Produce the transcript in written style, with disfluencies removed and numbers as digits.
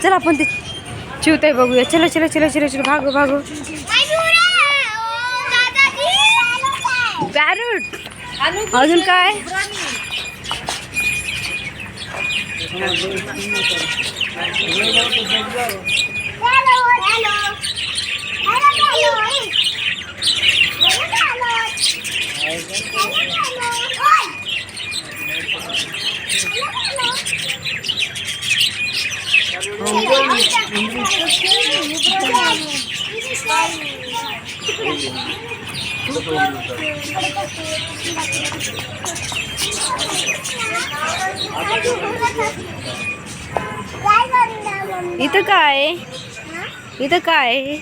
चल आपण ते चिवताई बघूया. चलो चलो चलो चलो चलो भागो भागो. पॅरोट. अजून काय? इथं काय? इथं काय?